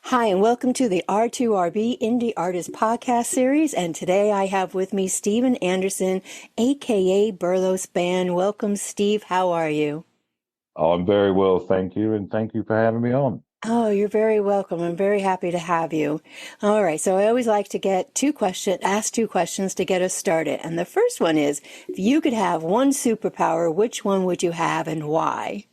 Hi, and welcome to the R2RB Indie Artist Podcast Series. And today I have with me Steven Anderson, aka Berlos Band. Welcome, Steve. How are you? I'm very well, thank you, and thank you for having me on. Oh, you're very welcome. I'm very happy to have you. All right, so I always like to ask two questions to get us started. And the first one is, if you could have one superpower, which one would you have and why?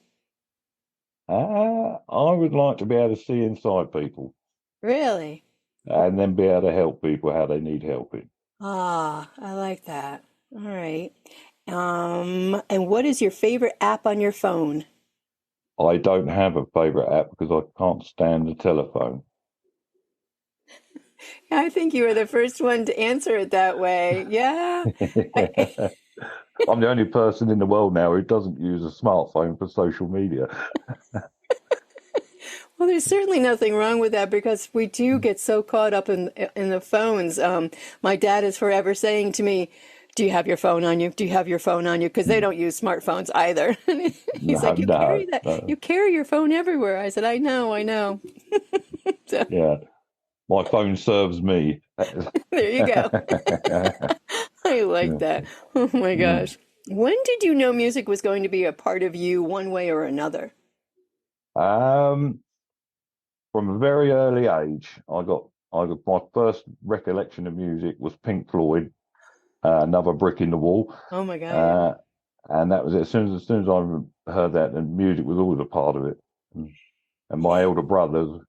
I would like to be able to see inside people Really? and then be able to help people how they need helping. Ah, I like that. All right. And what is your favorite app on your phone? I don't have a favorite app because I can't stand the telephone. I think you were the first one to answer it that way. Yeah. I, I'm the only person in the world now who doesn't use a smartphone for social media. well, there's certainly nothing wrong with that because we do get so caught up in the phones. My dad is forever saying to me, "Do you have your phone on you? Do you have your phone on you?" Because they don't use smartphones either. He's No, like, "You carry no, that. You no. carry your phone everywhere." I said, I know." So Yeah, my phone serves me. there you go. I like Yeah. that. Oh my Mm. gosh. When did you know music was going to be a part of you one way or another? Um, From a very early age, I got my first recollection of music was Pink Floyd, Another Brick in the Wall, Oh my God, yeah. uh, and that was it. As soon as I heard that, and music was always a part of it. And my Yeah. elder brothers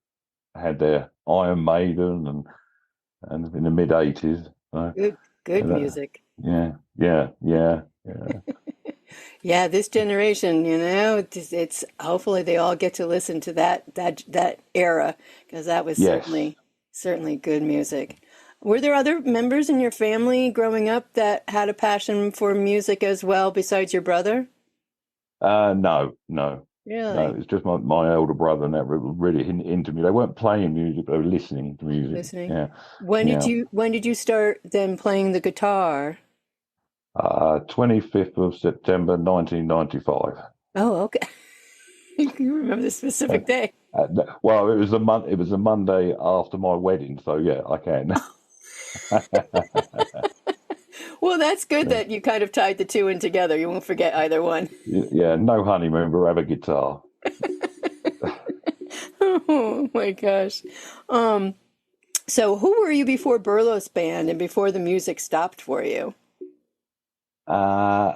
had their Iron Maiden and in the mid 80s. Good That, music. yeah, yeah, yeah, yeah. Yeah, this generation, it's hopefully they all get to listen to that era because that was Yes. certainly good music. Were there other members in your family growing up that had a passion for music as well besides your brother? No, no, no. Really? It's just my elder brother and that were really into me. They weren't playing music, but they were listening to music. Listening. Yeah, yeah. When did you start then playing the guitar? 25th of September 1995. Oh, okay. You remember the specific day. Well, it was a Monday after my wedding, so yeah, I can. Well, that's good that you kind of tied the two in together. You won't forget either one. Yeah, no honeymoon, but have a guitar. Oh my gosh. Um, so who were you before Berlos Band and before the music stopped for you? Uh,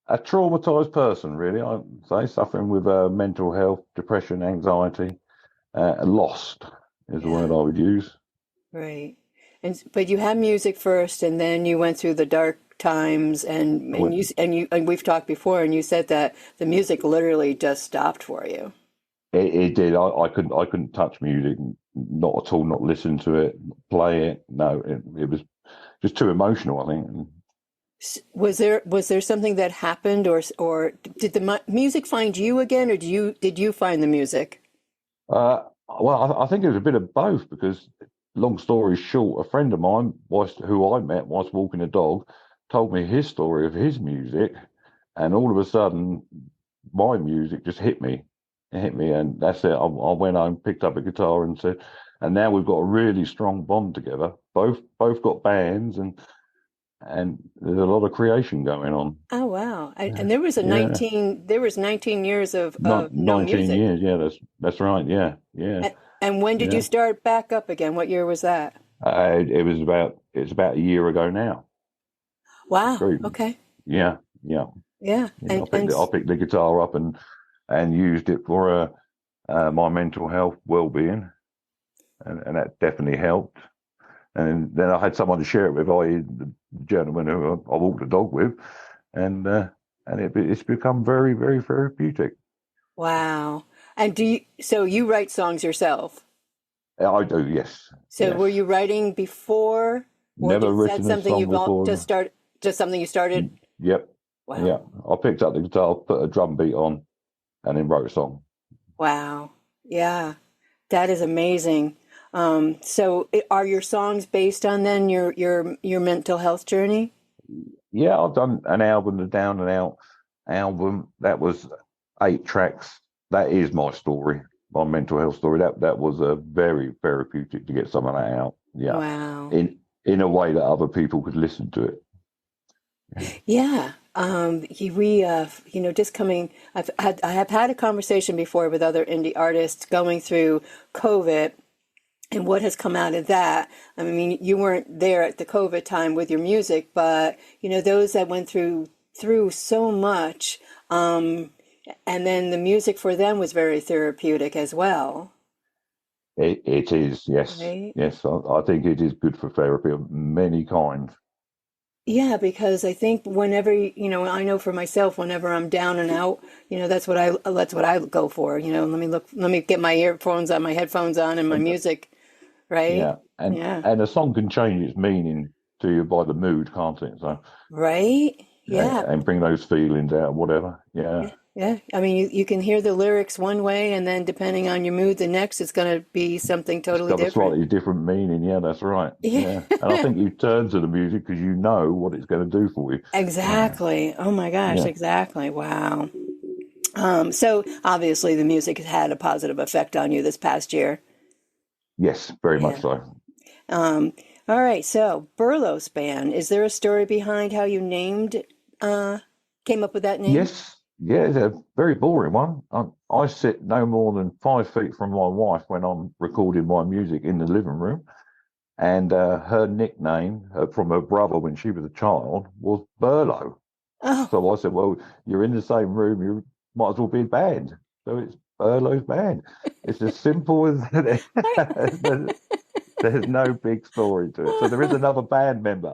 a traumatized person, really. I'd say suffering with mental health, depression, anxiety, lost is the word Yeah, I would use. right. But you had music first and then you went through the dark times I went, and we've talked before and you said that the music literally just stopped for you. it did. I couldn't touch music, not at all. Not listen to it, play it. No, it was just too emotional, I think. Was there something that happened or did the music find you again or did you find the music? Well, I think it was a bit of both because, long story short, a friend of mine, who I met whilst walking a dog, told me his story of his music, and all of a sudden, my music just hit me. It hit me, and that's it. I went home, picked up a guitar, and said, and now we've got a really strong bond together. Both got bands, and there's a lot of creation going on. Oh wow. Yeah, And there was yeah. 19 years Not of no 19 music. years. Yeah, that's right. Yeah, yeah, And when did you yeah. start back up again? What year was that? It's about a year ago now. Wow. Very, Okay. yeah, yeah, Yeah. yeah. I picked the guitar up and used it for my mental health well-being, and that definitely helped. And then I had someone to share it with, i.e., the gentleman who I walked the dog with, and it's become very, very therapeutic. Wow. And so you write songs yourself? I do, yes, So yes. were you writing before or Never is that written a something song before. just something you started? Yep, Wow. yeah. I picked up the guitar, put a drum beat on, and then wrote a song. Wow. Yeah. That is amazing. So are your songs based on then your mental health journey? Yeah, I've done an album, the Down and Out album. That was 8 tracks. That is my story. my mental health story, that was a very therapeutic to get some of that out. Yeah, Wow. in a way that other people could listen to it. Yeah. Just coming, I have had a conversation before with other indie artists going through COVID and what has come out of that. I mean, you weren't there at the COVID time with your music, but those that went through so much, and then the music for them was very therapeutic as well, It is, yes, right? yes. I think it is good for therapy of many kinds. Yeah, because I think whenever, I know for myself, whenever I'm down and out, that's what I go for. Let me get my earphones on, my headphones on, and my And music, right? yeah, and Yeah. and a song can change its meaning to you by the mood, can't it? So Right? Yeah. and bring those feelings out, whatever. Yeah, Yeah. Yeah. I mean, you can hear the lyrics one way, and then depending on your mood, the next, it's going to be something it's totally got a different. slightly different meaning. Yeah, that's right. Yeah. Yeah, and I think you turn to the music because you know what it's going to do for you. Yeah, Exactly. Oh my gosh, yeah, exactly. Wow. So obviously the music has had a positive effect on you this past year. yes, very much Yeah. so. Um, all right. So Berlos Band, is there a story behind how you uh, came up with that name? Yes, yeah, it's a very boring one. I sit no more than 5 feet from my wife when I'm recording my music in the living room, and her nickname from her brother when she was a child was Burlo. Oh, So I said, "Well, you're in the same room, you might as well be a band." So it's Burlo's Band. It's as simple as that. There's no big story to it. So there is another band member.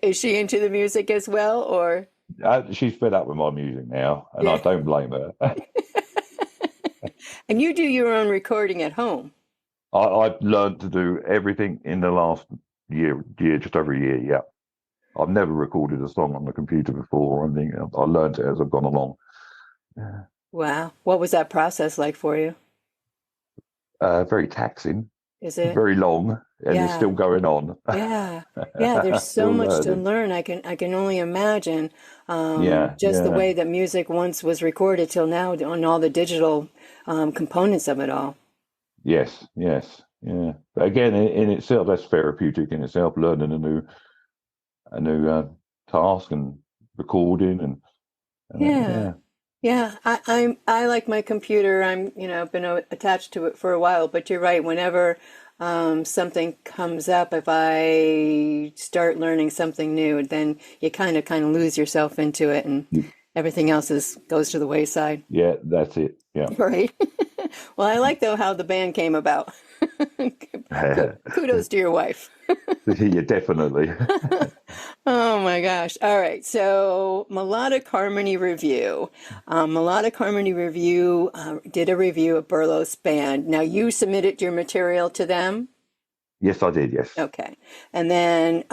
is she into the music as well, or? She's fed up with my music now, and I Yeah. don't blame her. And you do your own recording at home. I've learned to do everything in the last year, just over a year. Yeah, I've never recorded a song on the computer before or anything. I learned it as I've gone along. Yeah. Wow. What was that process like for you? Very taxing, Is it? very long, and it's Yeah. still going on. Yeah. Yeah, there's so Still much to learning. learn. I can only imagine Yeah, just the yeah, way that music once was recorded till now on all the digital components of it all. yes, yes, yeah. But again, in itself, that's therapeutic in itself. Learning a new task and recording and Yeah. yeah. Yeah, I like my computer. Been attached to it for a while, but you're right. Whenever something comes up, if I start learning something new, then you kind of lose yourself into it, and everything else is goes to the wayside. Yeah, that's it. Yeah. Right. Well, I like though how the band came about. Kudos to your wife. Yeah, definitely. Oh my gosh. All right. So, Melodic Harmony Review. Melodic Harmony Review did a review of Berlos Band. Now, you submitted your material to them. Yes, I did. Yes. Okay. And then,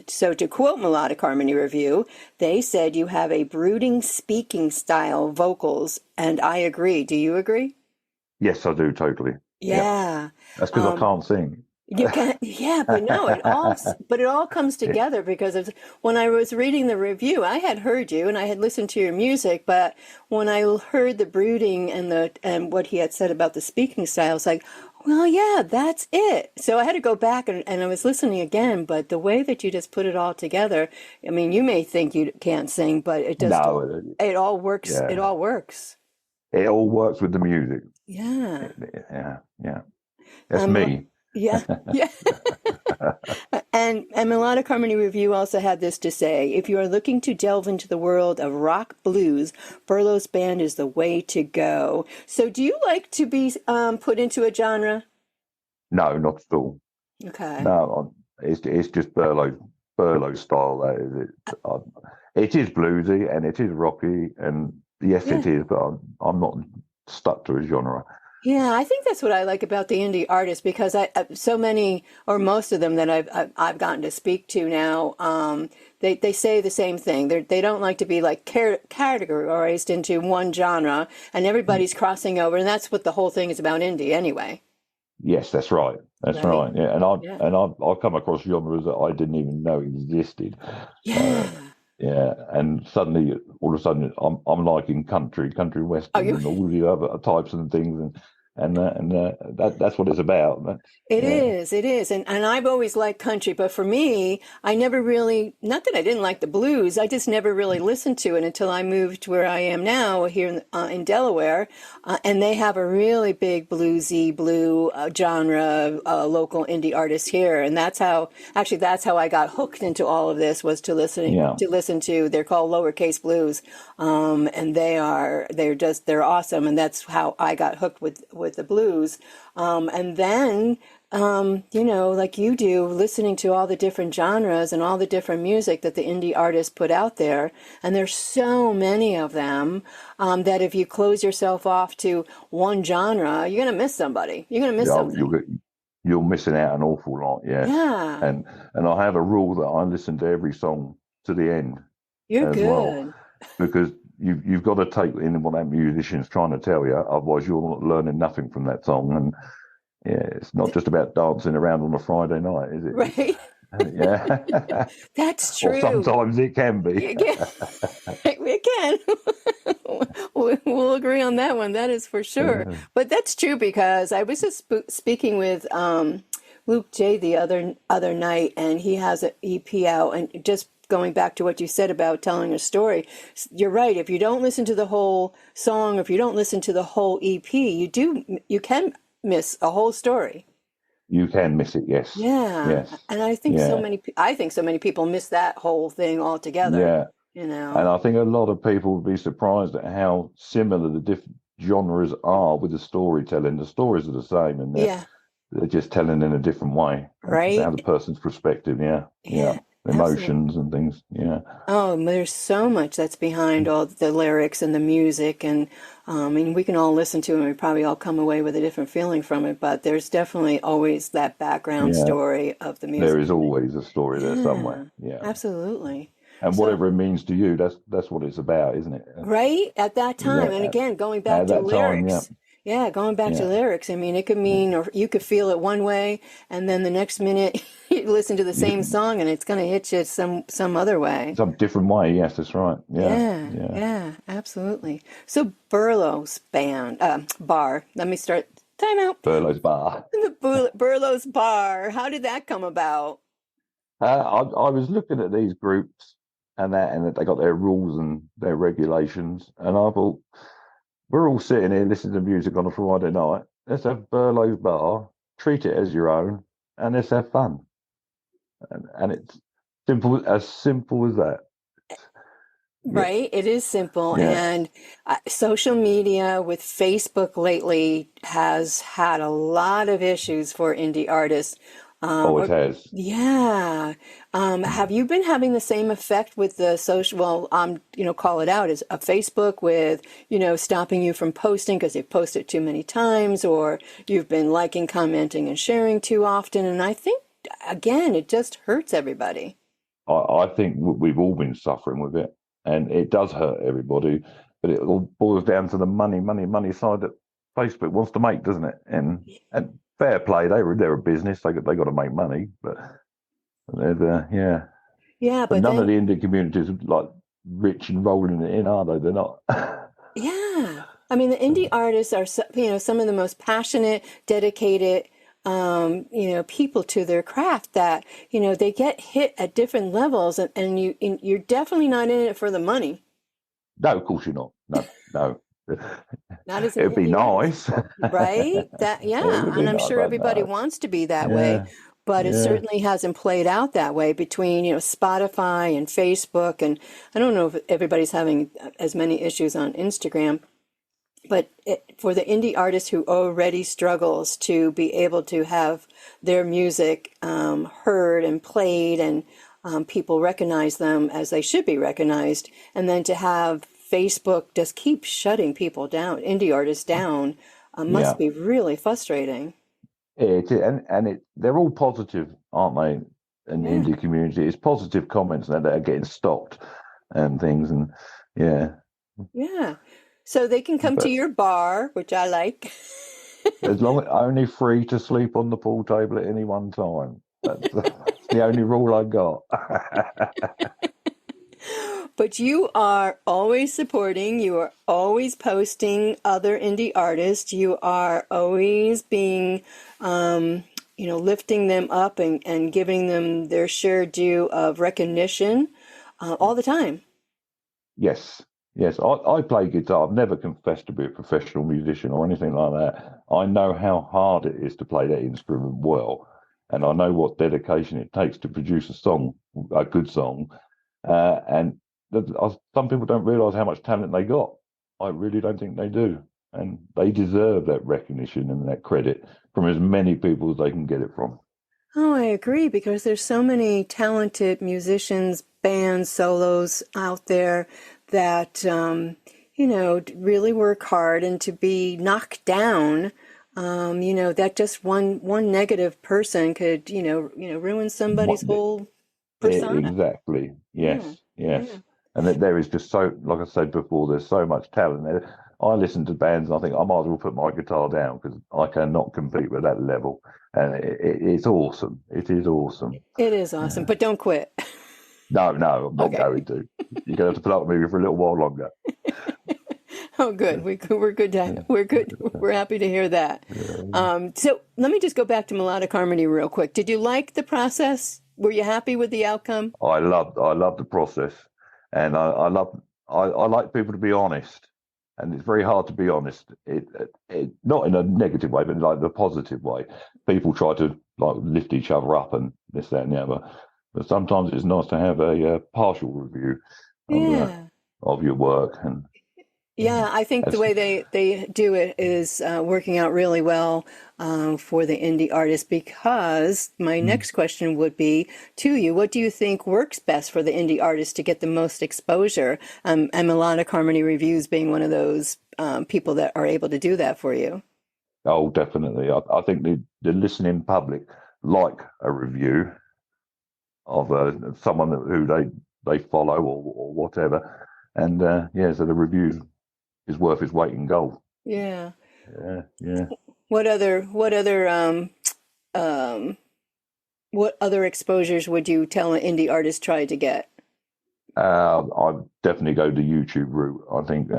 so to quote Melodic Harmony Review, they said you have a brooding speaking style vocals, and I agree. Do you agree? Yes, I do totally. Yeah. Yeah. That's because I Um, can't sing. You can, yeah, but no, it all comes together because when I was reading the review, I had heard you and I had listened to your music, but when I heard the brooding and what he had said about the speaking style, it's like, well, yeah, that's it. So I had to go back and I was listening again, but the way that you just put it all together, I mean, you may think you can't sing, but No. it all works. It Yeah. all works. It all works with the music. Yeah. Yeah. Yeah. That's Um, me. yeah, yeah. And Melodic Harmony Review also had this to say, if you are looking to delve into the world of rock blues, Berlos Band is the way to go. So do you like to be put into a genre? No, not at all. Okay. No, it's just Burlow style. That is it. It is bluesy and it is rocky, and yes, it Yeah. is. But I'm not stuck to a genre. Yeah, I think that's what I like about the indie artists because so many or most of them that I've gotten to speak to now, they say the same thing. They don't like to be like categorized into one genre, and everybody's crossing over, and that's what the whole thing is about indie anyway, Yes, that's right. That's right? right. Yeah, and I Yeah. and I've come across genres that I didn't even know existed. Uh, Yeah. Yeah, and suddenly, all of a sudden, I'm liking country Oh, western, you and all the other types and things, and that's what it's about. Yeah, It is. And I've always liked country, but for me, I never really, not that I didn't like the blues, I just never really listened to it until I moved where I am now here in Delaware. And they have a really big bluesy blue genre, local indie artists here. And that's how I got hooked into all of this was yeah, to listen to, they're called lowercase blues. And they're awesome. And that's how I got hooked with the blues. And then, like you do, listening to all the different genres and all the different music that the indie artists put out there. And there's so many of them that if you close yourself off to one genre, you're going to miss somebody. You're going to miss yeah. something. You're missing out an awful lot. Yes, Yeah, and and I have a rule that I listen to every song to the end you're as well, good. because you've got to take in what that musician's trying to tell you. Otherwise, you're not learning nothing from that song. And yeah, it's not just about dancing around on a Friday night, is it? Right? Yeah. That's Or true. sometimes it can be. Yeah, we can. We'll agree on that one. That is for sure. But that's true because I was just speaking with Luke J the other night, and he has an EP out, and just going back to what you said about telling a story, you're right. If you don't listen to the whole song, or if you don't listen to the whole EP, you can miss a whole story. You can miss it, yes. Yeah, Yes. and Yeah. I think so many people miss that whole thing altogether, Yeah. you And know. I think a lot of people would be surprised at how similar the different genres are with the storytelling. The stories are the same, and Yeah, they're just telling in a different way, and right? how the person's perspective. Yeah. Yeah. Yeah, absolutely. Emotions and things. Yeah. Oh, there's so much that's behind all the lyrics and the music, and I mean, we can all listen to it and we probably all come away with a different feeling from it, but there's definitely always that background Yeah. story of the There music. is always a story there somewhere. Yeah, Yeah. absolutely. And So, whatever it means to you, that's what it's about, isn't it? right at that time, Yeah. and again, going back At to that time, yeah. lyrics. Yeah, going back to Yeah. lyrics. I mean, it could mean, or you could feel it one way, and then the next minute you listen to the same You, song, and it's going to hit you some other way. some different way. Yes, that's right. Yeah. Yeah, Yeah. yeah, absolutely. So Berlos Band, bar. Let me start. Time out. Berlos Bar. The Berlos Bar. How did that come about? I was looking at these groups and that they got their rules and their regulations, and I thought, we're all sitting here listening to music on a Friday night. Let's have Berlos Bar, treat it as your own, and let's have fun. And it's simple as that. Yeah. Right, it is simple, Yeah. and social media with Facebook lately has had a lot of issues for indie artists. Oh, it Or has. yeah, have you been having the same effect with the social? Well, call it out as a Facebook with stopping you from posting because you've posted too many times, or you've been liking, commenting, and sharing too often. And I think again, it just hurts everybody. I think we've all been suffering with it, and it does hurt everybody. But it all boils down to the money side that Facebook wants to make, doesn't it? And fair play, they're a business. They got to make money, but yeah. Yeah, But but none of then the indie communities are like rich and rolling it in, are they? They're not. yeah. I mean, the indie artists are, some of the most passionate, dedicated, people to their craft that, they get hit at different levels and you're definitely not in it for the money. No, of course you're not. No, no. Not as an It'd be indie artist, nice. right? It Yeah. would And be I'm nice, sure but everybody no. wants to be that way, Yeah, but it yeah. certainly hasn't played out that way between, Spotify and Facebook. And I don't know if everybody's having as many issues on Instagram. But for the indie artist who already struggles to be able to have their music heard and played and people recognize them as they should be recognized, and then to have Facebook just keep shutting people down, indie artists down, must Yeah. be really frustrating. They're all positive, aren't they? In the Yeah, indie community, it's positive comments that are getting stopped and things, and yeah. yeah. So they can come to But your bar, which I like. as long as only free to sleep on the pool table at any one time. That's the only rule I got. But you are always supporting, you are always posting other indie artists, you are always being, lifting them up and giving them their share due of recognition all the time. Yes, yes. I play guitar. I've never confessed to be a professional musician or anything like that. I know how hard it is to play that instrument well, and I know what dedication it takes to produce a song, a good song. And some people don't realise how much talent they got. I really don't think they do, and they deserve that recognition and that credit from as many people as they can get it from. Oh, I agree because there's so many talented musicians, bands, solos out there that really work hard, and to be knocked down, that just one negative person could, ruin somebody's whole persona. Exactly. Yeah, Yes. Yes. yeah. And that there is just so, like I said before, there's so much talent there. I listen to bands and I think I might as well put my guitar down because I cannot compete with that level. And it's awesome. It is awesome. It is awesome, Yeah. but don't quit. No, no, I'm not Okay. going to. You're going to have to put up with me for a little while longer. Oh, good. We're good. We're good. We're happy to hear that. Yeah. So let me just go back to melodic harmony real quick. Did you like the process? Were you happy with the outcome? I love the process, and I like people to be honest, and it's very hard to be honest. It not in a negative way, but like the positive way. People try to like lift each other up and this, that, and the other. But sometimes it's nice to have a partial review of Yeah. of your work, and Yeah, I think the that's way they do it is working out really well for the indie artist, because my next question would be to you, what do you think works best for the indie artist to get the most exposure? And Melodic Harmony Reviews being one of those people that are able to do that for you. oh, definitely. I think the listening public like a review of someone who they follow or whatever, and yeah, so the review is worth its weight in gold. Yeah. Yeah, yeah. Um, what other exposures would you tell an indie artist try to get? I'd definitely go the YouTube route. I think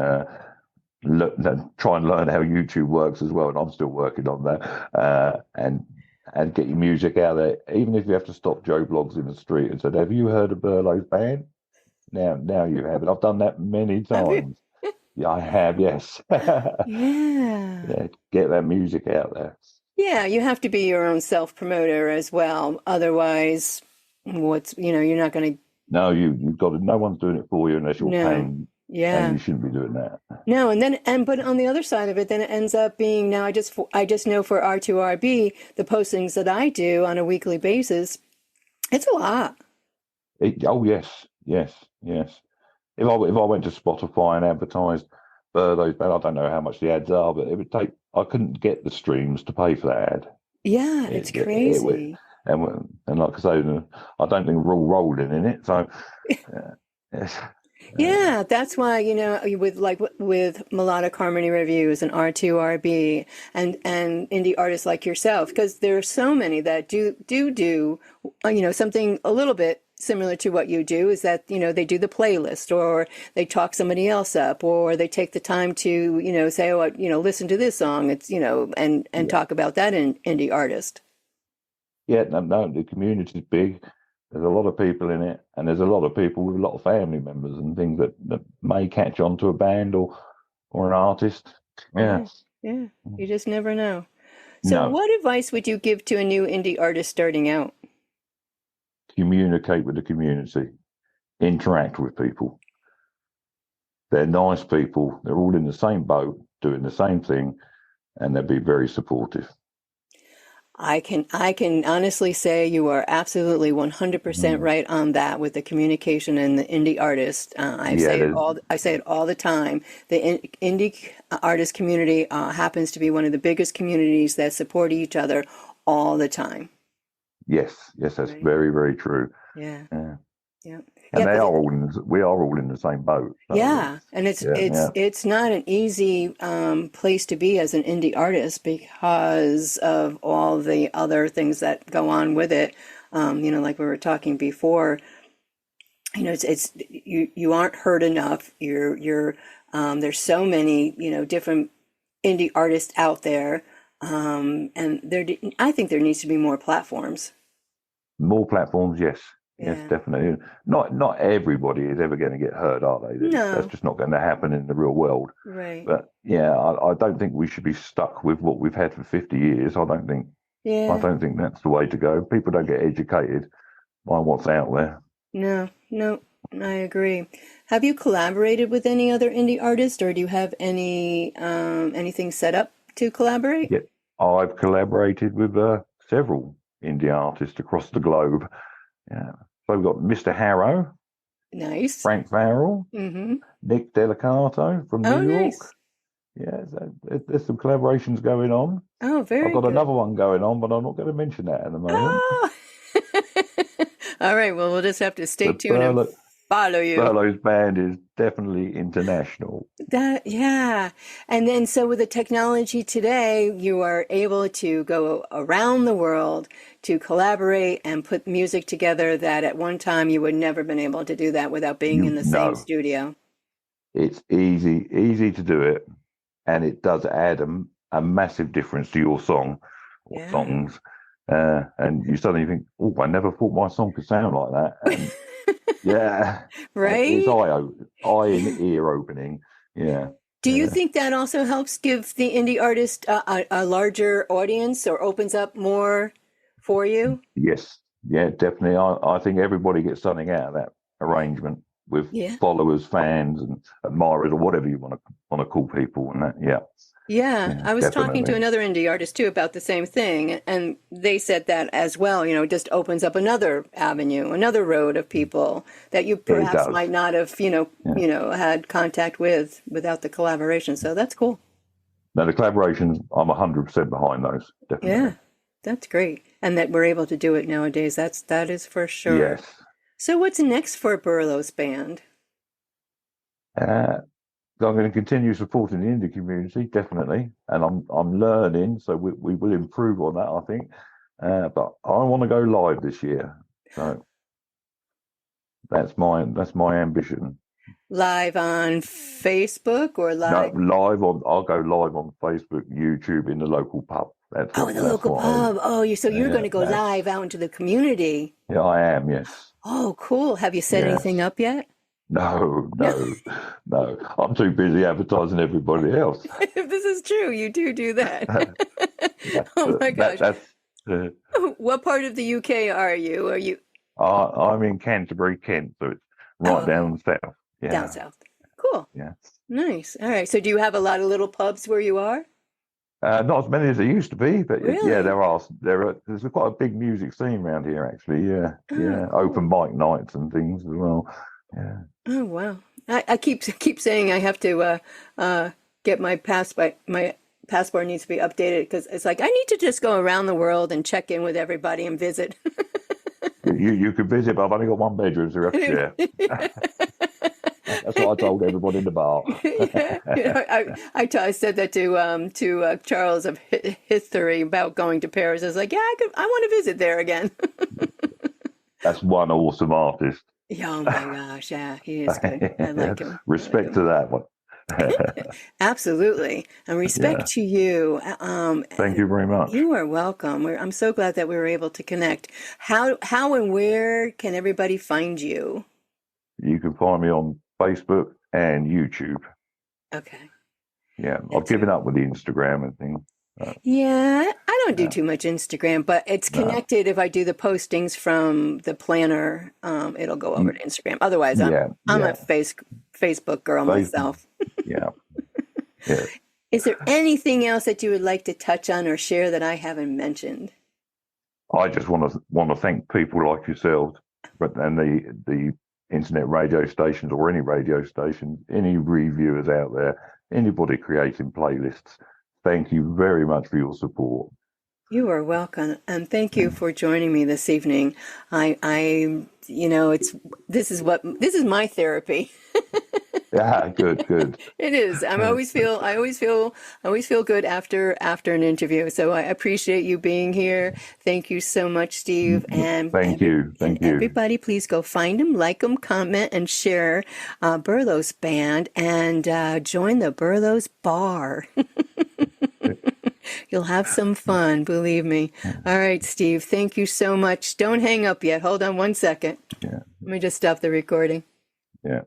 try and learn how YouTube works as well, and I'm still working on that. And get your music out there, even if you have to stop Joe Blogs in the street and said, "Have you heard of Berlos Band?" Now you have it. I've done that many Have you? times. Yeah, I have. Yes. Yeah. Yeah, get that music out there. Yeah, you have to be your own self-promoter as well. Otherwise, you're not going to, No, you've got to. No one's doing it for you unless you're no. paying, and Yeah. you shouldn't be doing that. No, but on the other side of it, then it ends up being, now I just know for R2RB, the postings that I do on a weekly basis, it's a lot. Oh yes, yes, yes. If I went to Spotify and advertised those, but I don't know how much the ads are, but it would take. I couldn't get the streams to pay for that ad. Yeah, it's It would, crazy. and like I say, I don't think we're all rolling in it. So, yes, Yeah, that's why, with melodic harmony reviews and R2RB and indie artists like yourself, because there are so many that do something a little bit similar to what you do, is that, they do the playlist, or they talk somebody else up, or they take the time to, say, oh, listen to this song. It's, and yeah, talk about that indie artist. yeah. No, no, the community's big. There's a lot of people in it, and there's a lot of people with a lot of family members and things that may catch on to a band or an artist. Yeah. Yeah, yeah. You just never know. So No, what advice would you give to a new indie artist starting out? communicate with the community, interact with people. They're nice people. They're all in the same boat, doing the same thing, and they'll be very supportive. I can honestly say you are absolutely 100% Mm. right on that with the communication and the indie artist. Yeah, I say it all the time. The indie artist community happens to be one of the biggest communities that support each other all the time. yes, yes, that's Right? very, very true. Yeah. Yeah. Yeah. And Yeah, they because are all we are all in the same boat. So yeah, and it's yeah, it's yeah, it's not an easy place to be as an indie artist because of all the other things that go on with it. Like we were talking before, it's you aren't heard enough. You're there's so many, different indie artists out there. And I think there needs to be more platforms. More platforms, yes. Yes, Yeah. definitely. Not everybody is ever going to get heard, are they? That's No. just not going to happen in the real world. Right. But yeah, I don't think we should be stuck with what we've had for 50 years. I Yeah. don't think that's the way to go. People don't get educated by what's out there. No. No. I agree. Have you collaborated with any other indie artist, or do you have anything set up to collaborate? Yeah, I've collaborated with several indie artists across the globe. Yeah. So we've got Mr. Harrow, Nice. Frank Farrell, Mm-hmm. Nick Delicato from New Oh, York. nice. Yeah, so there's some collaborations going on. Oh, I've very got good. another one going on, but I'm not going to mention that at the moment. Oh. All right. Well, we'll just have to stay The tuned and follow you. Berlos Band is definitely international. Yeah. And then, so with the technology today, you are able to go around the world to collaborate and put music together that at one time you would never been able to do that without being in You the same know, studio. it's easy to do it, and it does add a massive difference to your song or Yeah. songs. And you suddenly think, oh, I never thought my song could sound like that. And yeah, it's Right? eye and ear opening. Yeah, Do you yeah. think that also helps give the indie artist a larger audience or opens up more for you? Yes, yeah, definitely. I think everybody gets something out of that arrangement with Yeah. followers, fans, and admirers, or whatever you want to call people. And that, yeah, Yeah, yeah, I was talking to definitely. another indie artist too about the same thing, and they said that as well. It just opens up another avenue, another road of people that you It perhaps does. might not have, Yeah. had contact with without the collaboration. So that's cool. Now the collaborations, I'm 100% behind those. Definitely. Yeah, that's great. And that we're able to do it nowadays. That is for sure. Yes. So what's next for Berlos Band? Uh, so I'm going to continue supporting the indie community, definitely, and I'm learning, so we will improve on that, I think. But I want to go live this year, so that's my ambition. Live on Facebook or No, live? I'll go live on Facebook, YouTube, in the local pub. That's Oh, in the that's local what pub. Oh, you're going yeah, to go that's live out into the community. yeah, I am. Yes, Oh, cool. Have you set anything yes. up yet? No, No. no, no. I'm too busy advertising everybody else. If this is true, you do that. Oh my gosh. That's. Uh, What part of the UK are you? Are you I'm in Canterbury, Kent, so it's Oh, right okay. down south. Down Yeah, south? Cool. yeah. Nice. All right. So do you have a lot of little pubs where you are? Not as many as there used to be, but yeah, Really? there's quite a big music scene around here, actually. Yeah, Oh, yeah. Open cool. mic nights and things as well. Yeah. Oh, wow. I keep saying I have to get my passport. My passport needs to be updated because it's like I need to just go around the world and check in with everybody and visit. You could visit, but I've only got one bedroom, so you have to share. That's what I told everybody in the bar. Yeah, I said that to Charles of history about going to Paris. I was like, yeah, I want to visit there again. That's one awesome artist. Yeah, oh my gosh, yeah, he is good. I like him. I like Respect him. to that one. Absolutely, and respect Yeah. to you. Thank you very much. You are welcome. I'm so glad that we were able to connect. How and where can everybody find you? You can find me on Facebook and YouTube. Okay, Yeah, I've that's given right. up with the Instagram and things. Yeah, I don't do Yeah, too much Instagram, but it's no. connected. If I do the postings from the planner, it'll go over to Instagram. Otherwise, Yeah, I'm a yeah. Facebook girl Facebook. myself. Yeah, yeah. Is there anything else that you would like to touch on or share that I haven't mentioned? I just want to thank people like yourselves, but and the internet radio stations or any radio station, any reviewers out there, anybody creating playlists. Thank you very much for your support. You are welcome, and thank you for joining me this evening. It's this is my therapy. Yeah, good, good. It is. I always feel good after an interview. So I appreciate you being here. Thank you so much, Steve. Thank you, And thank you. everybody, please go find him, like him, comment, and share Berlos Band, and join the Berlos Bar. You'll have some fun, believe me. All right, Steve. Thank you so much. Don't hang up yet. Hold on one second. Yeah, Let me just stop the recording. yeah.